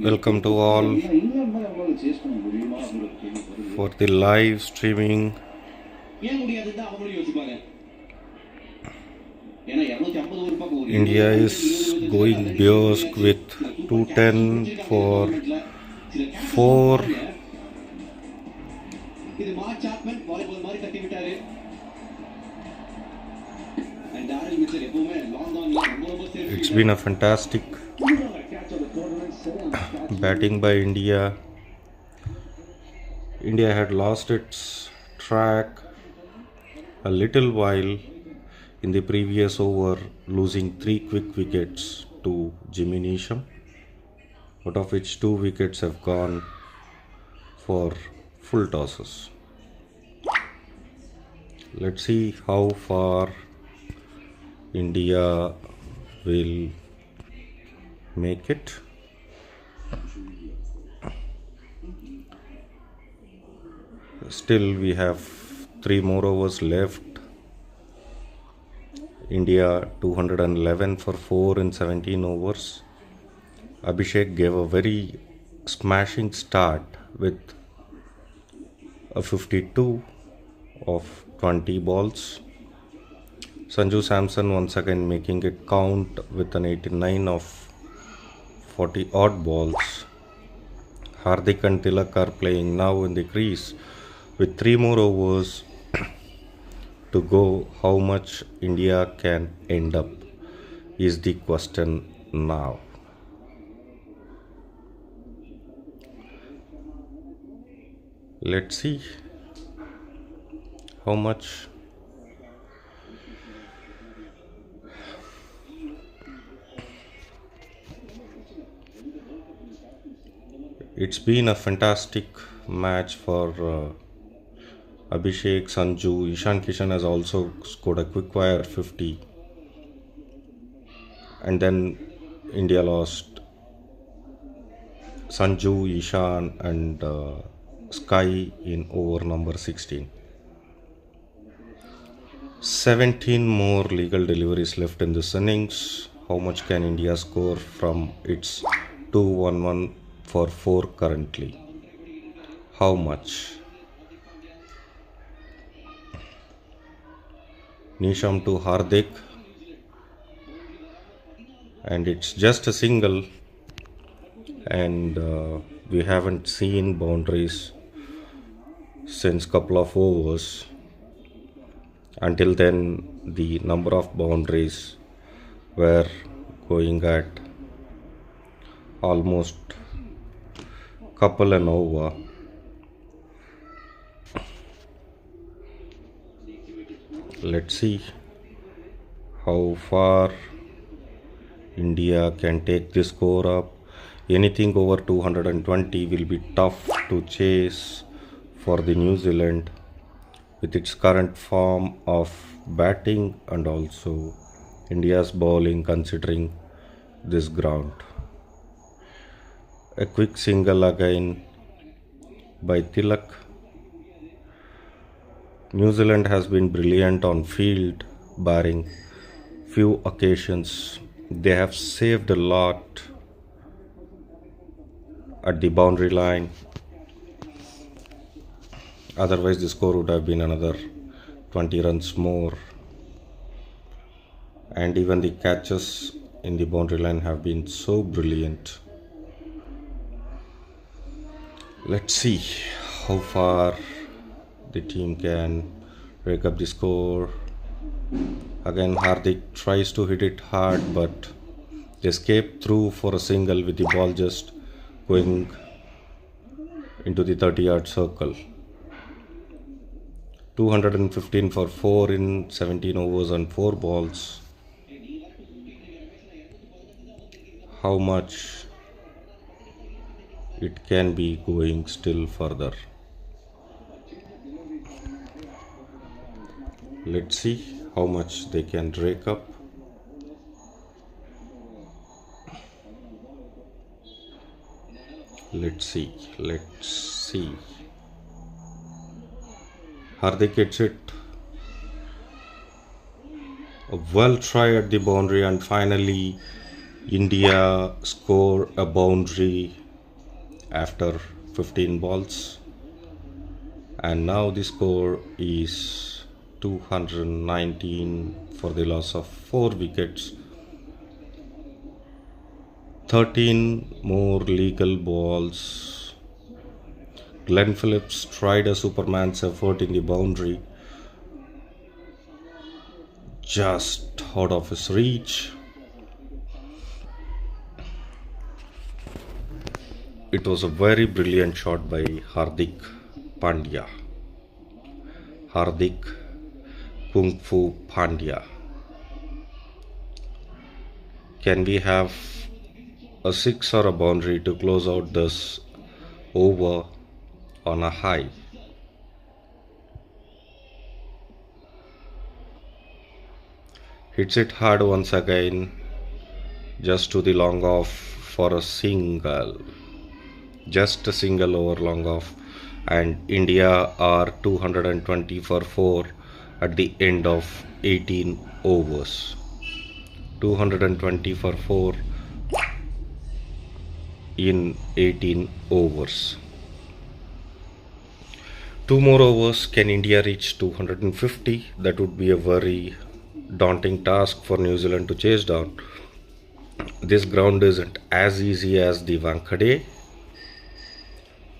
Welcome to all for the live streaming. India is going Biosk with 210 for 4. It's been a fantastic batting by India. India had lost its track a little while in the previous over, losing 3 quick wickets to Jimmy Neesham, out of which 2 wickets have gone for full tosses. Let's see how far India will make it. Still, we have 3 more overs left. India 211 for 4 in 17 overs. Abhishek gave a very smashing start with a 52 of 20 balls. Sanju Samson once again making it count with an 89 of 40 odd balls. Hardik and Tilak are playing now in the crease with 3 more overs to go. How much India can end up is the question now. Let's see how much. It's been a fantastic match for Abhishek, Sanju. Ishan Kishan has also scored a quick wire 50. And then India lost Sanju, Ishan and Sky in over number 16. 17 more legal deliveries left in this innings. How much can India score from its 2-1-1 for 4 currently? How much? Neesham to Hardik, and it's just a single, and we haven't seen boundaries since couple of overs. Until then, the number of boundaries were going at almost couple and over. Let's see how far India can take this score up. Anything over 220 will be tough to chase for the New Zealand with its current form of batting and also India's bowling considering this ground. A quick single again by Tilak. New Zealand has been brilliant on field, barring few occasions. They have saved a lot at the boundary line. Otherwise, the score would have been another 20 runs more. And even the catches in the boundary line have been so brilliant. Let's see how far the team can break up the score. Again, Hardik tries to hit it hard, but they escape through for a single with the ball just going into the 30-yard circle. 215 for 4 in 17 overs and 4 balls. How much it can be going still further? Let's see how much they can rake up. Let's see. Hardik hits it. A well try at the boundary, and finally India score a boundary after 15 balls, and now the score is 219 for the loss of 4 wickets. 13 more legal balls. Glenn Phillips tried a Superman's effort in the boundary, just out of his reach. It was a very brilliant shot by Hardik Pandya. Hardik Kung Fu Pandya. Can we have a 6 or a boundary to close out this over on a high? Hits it hard once again, just to the long off for a single. Just a single over long off, and India are 220 for 4 at the end of 18 overs. 220 for 4 in 18 overs. 2 more overs. Can India reach 250? That would be a very daunting task for New Zealand to chase down. This ground isn't as easy as the Wankhede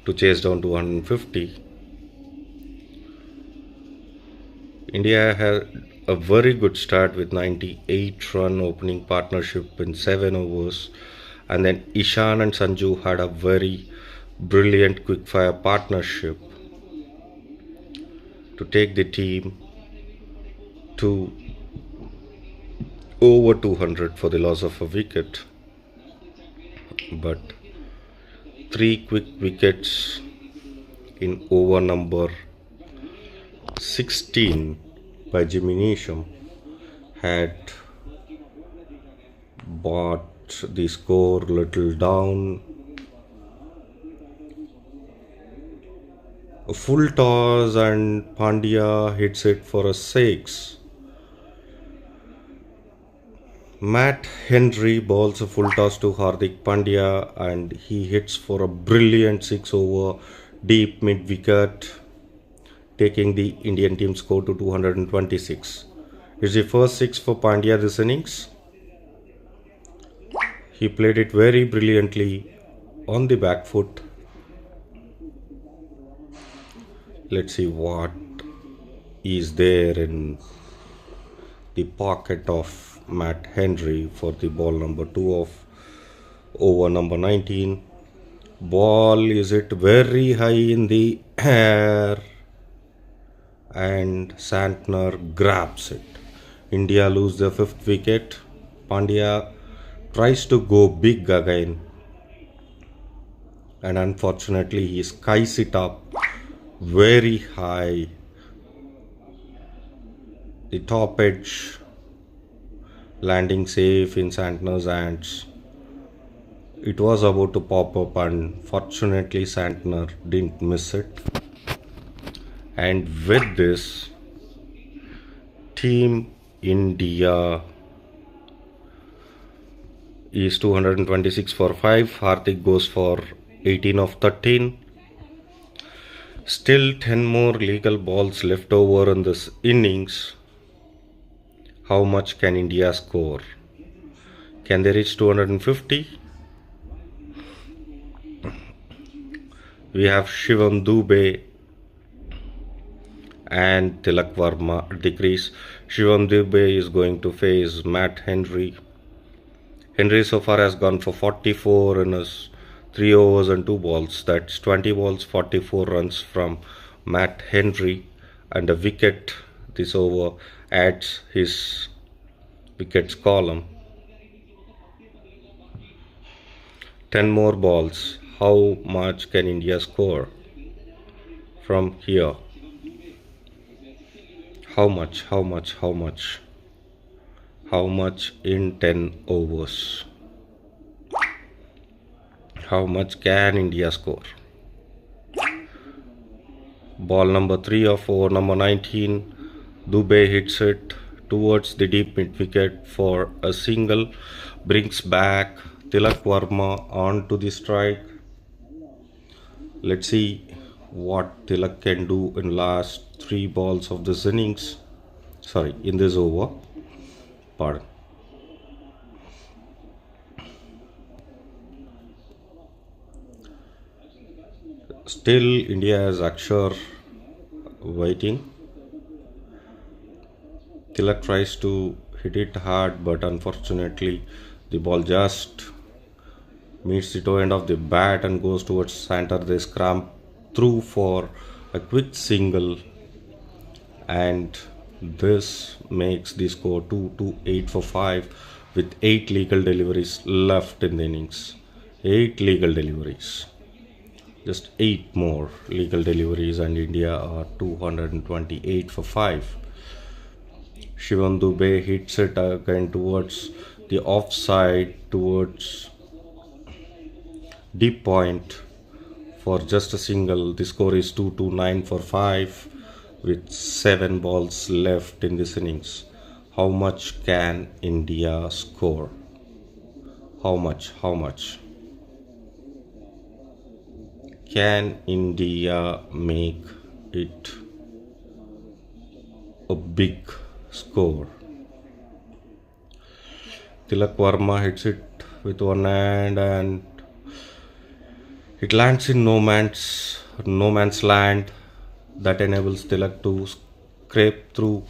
to chase down 250. India had a very good start with 98 run opening partnership in 7 overs, and then Ishan and Sanju had a very brilliant quickfire partnership to take the team to over 200 for the loss of a wicket. But 3 quick wickets in over number 16 by Jimmy Neesham had brought the score little down. A full toss and Pandya hits it for a 6. Matt Henry bowls a full toss to Hardik Pandya and he hits for a brilliant 6 over deep mid wicket, taking the Indian team score to 226. It's the first 6 for Pandya this innings. He played it very brilliantly on the back foot. Let's see what is there in the pocket of Matt Henry for the ball number 2 of over number 19. Ball is it very high in the air and Santner grabs it. India lose their 5th wicket. Pandya tries to go big again and unfortunately he skies it up very high. The top edge landing safe in Santner's hands. It was about to pop up and fortunately Santner didn't miss it. And with this, Team India is 226 for 5. Hardik goes for 18 of 13. Still 10 more legal balls left over in this innings. How much can India score? Can they reach 250? We have Shivam Dubey and Tilak Varma at the crease. Shivam Dubey is going to face Matt Henry. Henry so far has gone for 44 in his 3 overs and 2 balls. That's 20 balls, 44 runs from Matt Henry, and a wicket this over adds his wickets column. 10 more balls. How much can India score from here? How much? How much in 10 overs? How much can India score? Ball number 3 of over number 19. Dubey hits it towards the deep mid wicket for a single. Brings back Tilak Varma on to the strike. Let's see what Tilak can do in last three balls of this innings. Sorry, in this over. Pardon. Still, India has Akshar waiting. Tilak tries to hit it hard, but unfortunately, the ball just meets the toe end of the bat and goes towards center. They scramble through for a quick single, and this makes the score 2 to 8 for 5 with 8 legal deliveries left in the innings. 8 legal deliveries. Just 8 more legal deliveries, and India are 228 for 5. Shivam Dubey hits it again towards the offside, towards deep point for just a single. The score is 2 to 9 for 5 with 7 balls left in this innings. How much can India score? How much? How much? Can India make it a big score? Tilak Varma hits it with one hand and it lands in no man's land. That enables Tilak to scrape through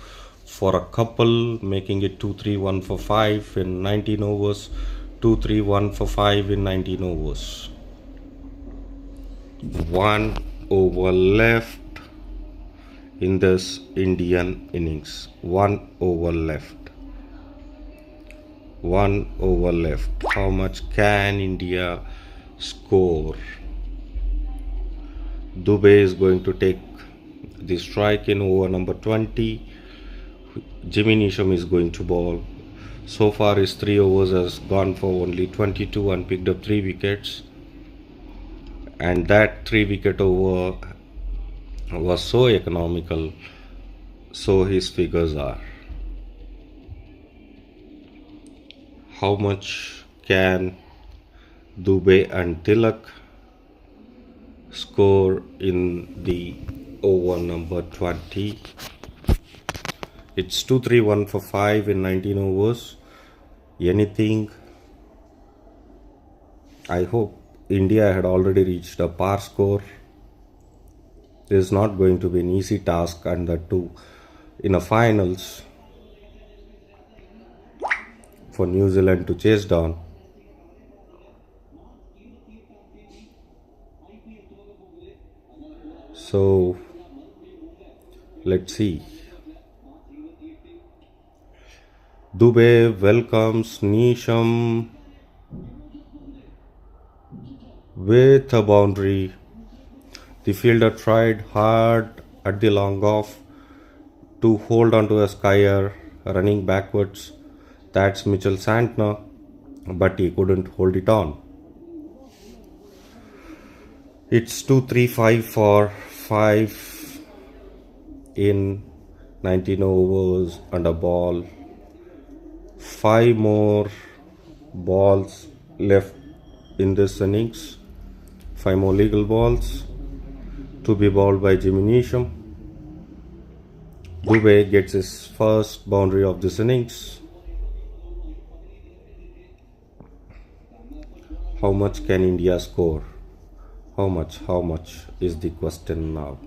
for a couple, making it 2-3-1 for 5 in 19 overs. 2-3-1 for 5 in 19 overs. 1 over left in this Indian innings. 1 over left. 1 over left. How much can India score? Dubey is going to take the strike in over number 20. Jimmy Neesham is going to bowl. So far his 3 overs has gone for only 22 and picked up 3 wickets. And that 3 wicket over was so economical, so his figures are. How much can Dubey and Tilak score in the over number 20? It's 2-3-1 for 5 in 19 overs. Anything? I hope India had already reached a par score. It is not going to be an easy task, and that too in a finals for New Zealand to chase down. So let's see. Dubey welcomes Neesham with a boundary. The fielder tried hard at the long off to hold onto a skyer running backwards. That's Mitchell Santner, but he couldn't hold it on. It's 2-3-5 for 5 in 19 overs and a ball. 5 more balls left in this innings. 5 more legal balls to be bowled by Jimmy Neesham. Dubey gets his first boundary of this innings. How much can India score? How much? How much is the question now?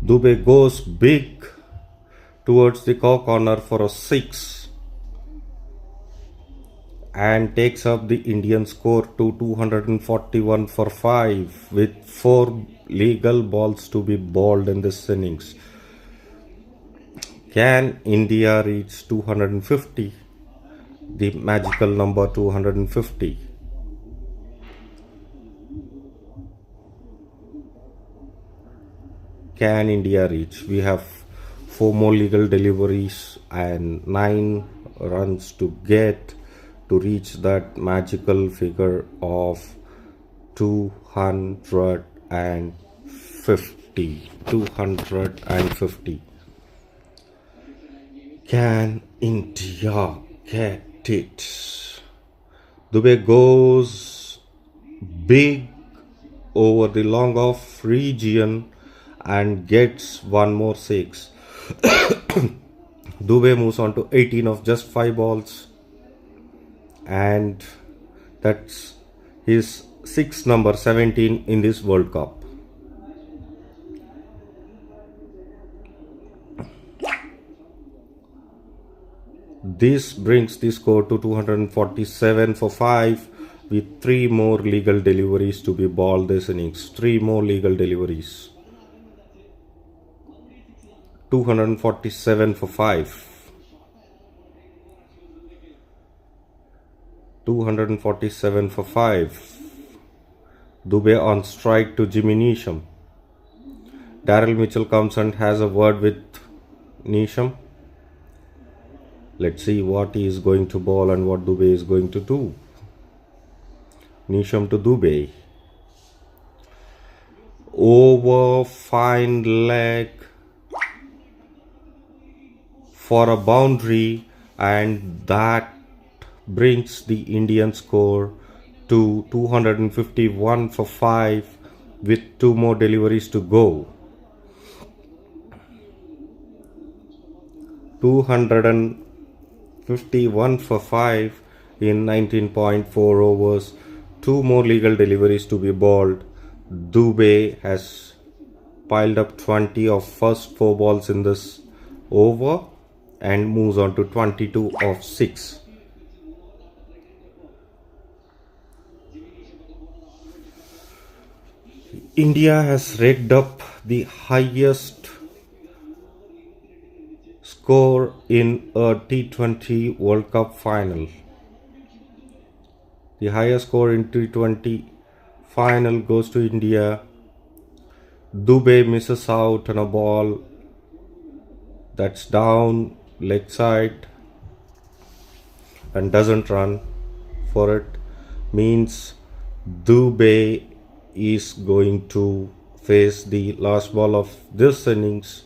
Dubey goes big towards the corner for a 6 and takes up the Indian score to 241 for 5 with 4 legal balls to be bowled in this innings. Can India reach 250? The magical number 250. Can India reach? We have 4 more legal deliveries and 9 runs to get to reach that magical figure of 250. 250. Can India get it? Dubey goes big over the long off region and gets one more six. Dubey moves on to 18 of just 5 balls, and that's his sixth number 17 in this World Cup. This brings the score to 247 for 5, with 3 more legal deliveries to be balled this innings. 3 more legal deliveries. 247 for 5. 247 for 5. Dubey on strike to Jimmy Neesham. Daryl Mitchell comes and has a word with Neesham. Let's see what he is going to bowl and what Dubey is going to do. Neesham to Dubey. Over, fine leg for a boundary, and that brings the Indian score to 251 for 5 with 2 more deliveries to go. 251 for 5 in 19.4 overs. 2 more legal deliveries to be bowled. Dubey has piled up 20 of first 4 balls in this over and moves on to 22 of 6. India has raked up the highest score in a T20 World Cup final. The highest score in T20 final goes to India. Dubey misses out on a ball that's down leg side and doesn't run for it. Means Dubey is going to face the last ball of this innings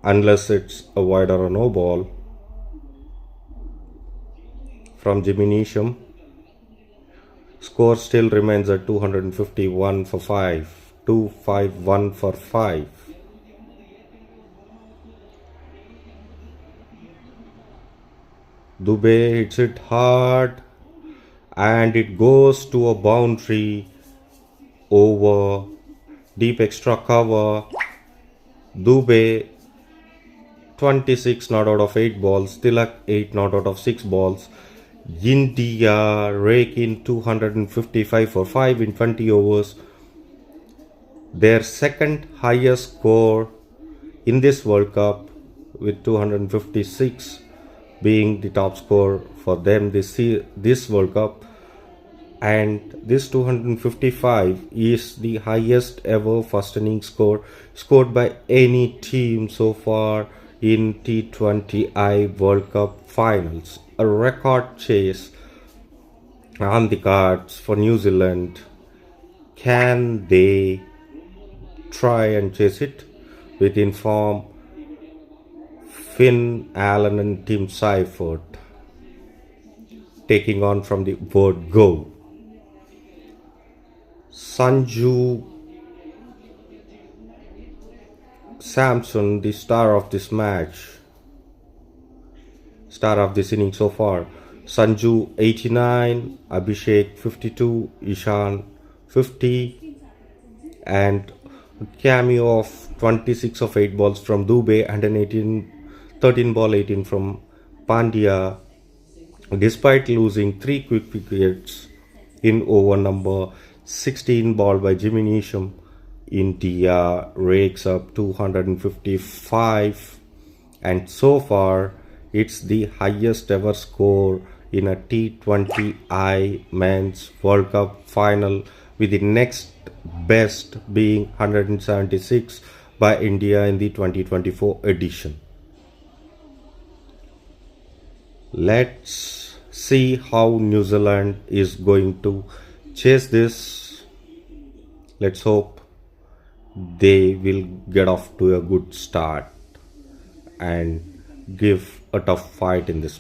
unless it's a wide or a no ball from Jimmy Neesham. Score still remains at 251 for 5. 251 for 5. Dubey hits it hard and it goes to a boundary over deep extra cover. Dubey 26 not out of 8 balls, Tilak 8 not out of 6 balls. India rake in 255 for 5 in 20 overs. Their second highest score in this World Cup, with 256 being the top score for them this World Cup. And this 255 is the highest ever first innings score scored by any team so far in T20I World Cup finals. A record chase on the cards for New Zealand. Can they try and chase it with inform Finn Allen and Tim Seifert taking on from the word go? Sanju Samson, the star of this match, star of this inning so far. Sanju 89, Abhishek 52, Ishan 50, and a cameo of 26 of 8 balls from Dubey and an 13 ball 18 from Pandya. Despite losing 3 quick wickets in over number 16 ball by Jimmy Neesham, India rakes up 255, and so far it's the highest ever score in a T20I Men's World Cup final, with the next best being 176 by India in the 2024 edition. Let's see how New Zealand is going to chase this. Let's hope they will get off to a good start and give a tough fight in this